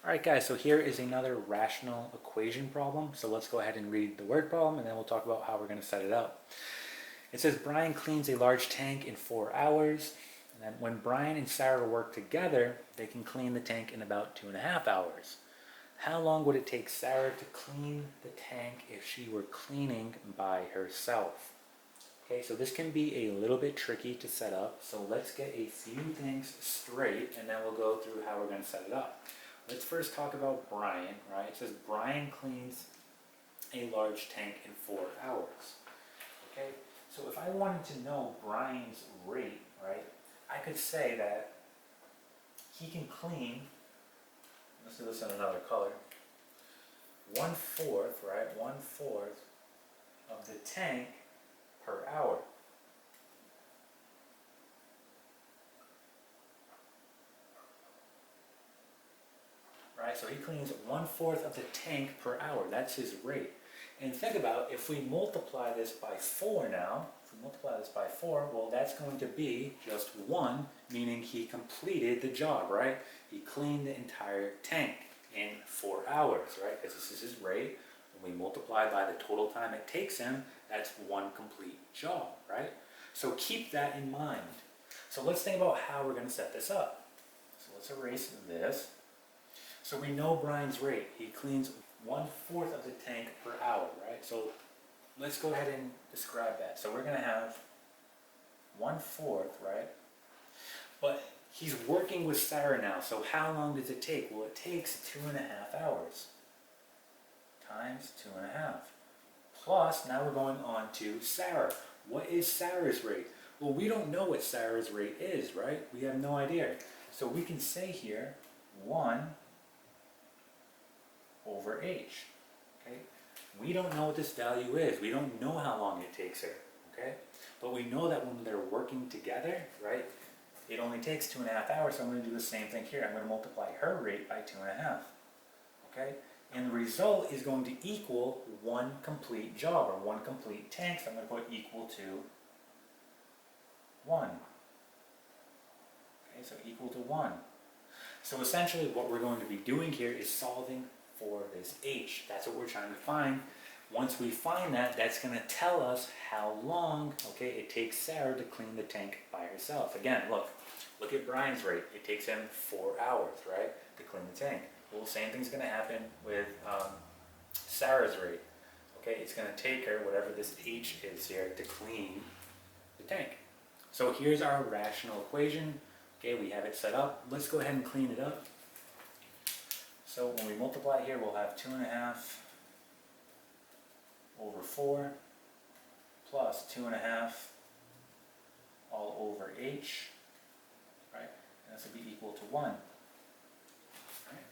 All right, guys, so here is another rational equation problem. So let's go ahead and read the word problem, and then we'll talk about how we're going to set it up. It says Brian cleans a large tank in 4 hours. And then when Brian and Sarah work together, they can clean the tank in about 2.5 hours. How long would it take Sarah to clean the tank if she were cleaning by herself? Okay, so this can be a little bit tricky to set up. So let's get a few things straight, and then we'll go through how we're going to set it up. Let's first talk about Brian, right? It says Brian cleans a large tank in 4 hours. Okay, so if I wanted to know Brian's rate, right, I could say that he can clean, let's do this in another color, 1/4, right, 1/4 of the tank per hour. Right, so he cleans 1/4 of the tank per hour. That's his rate. And think about, if we multiply this by 4 now, if we multiply this by 4, well, that's going to be just 1, meaning he completed the job, right? He cleaned the entire tank in 4 hours, right? Because this is his rate. When we multiply by the total time it takes him, that's 1 complete job, right? So keep that in mind. So let's think about how we're going to set this up. So let's erase this. So we know Brian's rate. He cleans 1/4 of the tank per hour, right? So let's go ahead and describe that. So we're going to have 1/4, right? But he's working with Sarah now. So how long does it take? Well, it takes 2.5 hours times 2.5. Plus, now we're going on to Sarah. What is Sarah's rate? Well, we don't know what Sarah's rate is, right? We have no idea. So we can say here 1/h. Okay? We don't know what this value is. We don't know how long it takes her. Okay? But we know that when they're working together, right, it only takes 2.5 hours. So I'm going to do the same thing here. I'm going to multiply her rate by 2.5. Okay? And the result is going to equal 1 complete job, or 1 complete tank. So I'm going to put equal to 1. Okay, so equal to 1. So essentially what we're going to be doing here is solving for this h. That's what we're trying to find. Once we find that, that's going to tell us how long, okay, it takes Sarah to clean the tank by herself. Again, look at Brian's rate. It takes him 4 hours, right, to clean the tank. Well, the same thing's going to happen with Sarah's rate. Okay, it's going to take her, whatever this h is here, to clean the tank. So here's our rational equation. Okay, we have it set up. Let's go ahead and clean it up. So when we multiply here, we'll have 2.5 over 4 plus 2.5 all over h, right? And this will be equal to 1. Right?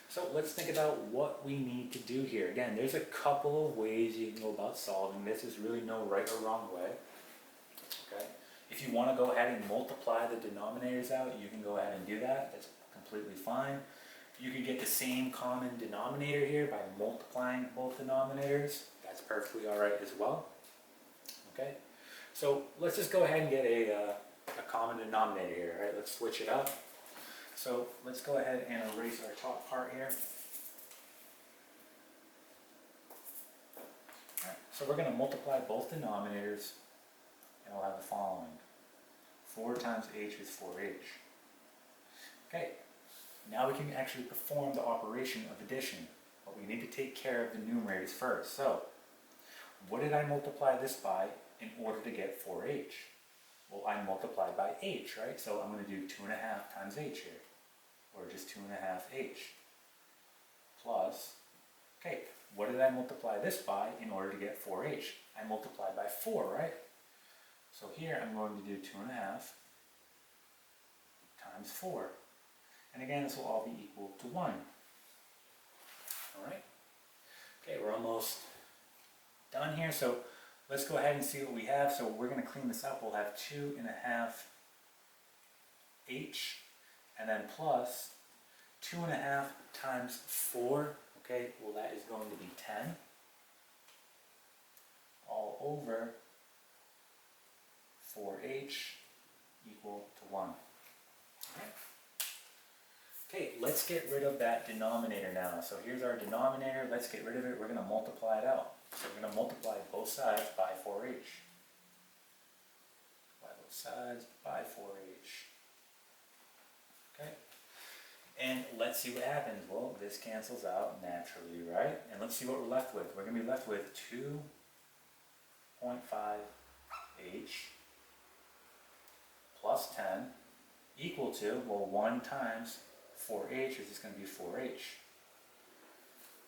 So let's think about what we need to do here. Again, there's a couple of ways you can go about solving this. There's really no right or wrong way. Okay? If you want to go ahead and multiply the denominators out, you can go ahead and do that. That's completely fine. You can get the same common denominator here by multiplying both denominators. That's perfectly all right as well. Okay, so let's just go ahead and get a common denominator here. Right? Let's switch it up. So let's go ahead and erase our top part here. All right, so we're going to multiply both denominators, and we'll have the following. 4 times h is 4h. Okay. Now we can actually perform the operation of addition, but we need to take care of the numerators first. So, what did I multiply this by in order to get 4h? Well, I multiplied by h, right? So I'm going to do 2.5 times h here, or just 2.5h, plus, okay, what did I multiply this by in order to get 4h? I multiplied by 4, right? So here I'm going to do 2.5 times 4. And again, this will all be equal to 1. Alright? Okay, we're almost done here. So let's go ahead and see what we have. So we're going to clean this up. We'll have 2.5h, and then plus 2.5 times 4. Okay, well that is going to be 10. All over 4h equal to 1. Okay. Okay, let's get rid of that denominator now. So here's our denominator, let's get rid of it, we're going to multiply it out. So we're going to multiply both sides by 4h. By both sides by 4h. Okay, and let's see what happens. Well, this cancels out naturally, right? And let's see what we're left with. We're going to be left with 2.5h plus 10 equal to, well, 1 times 4h is just going to be 4h.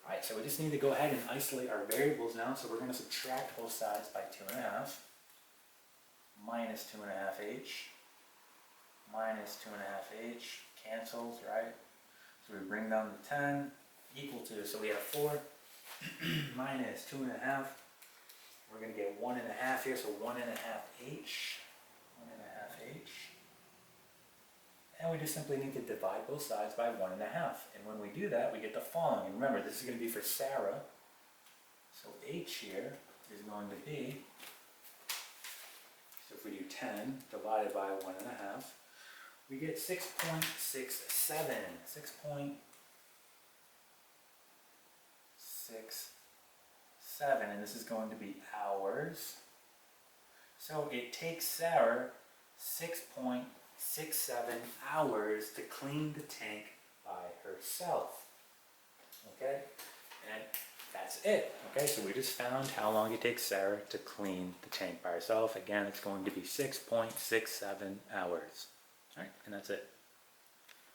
Alright, so we just need to go ahead and isolate our variables now. So we're going to subtract both sides by 2.5 minus 2.5h minus 2.5h cancels, right? So we bring down the 10 equal to, so we have 4 minus 2.5. We're going to get 1.5 here, so 1.5h. 1.5h. And we just simply need to divide both sides by 1.5. And when we do that, we get the following. And remember, this is going to be for Sarah. So h here is going to be, so if we do 10 divided by 1.5, we get 6.67. 6.67, and this is going to be hours. So it takes Sarah 6.67 hours to clean the tank by herself. Okay, and that's it. Okay, so we just found how long it takes Sarah to clean the tank by herself. Again, it's going to be 6.67 hours. All right, and that's it.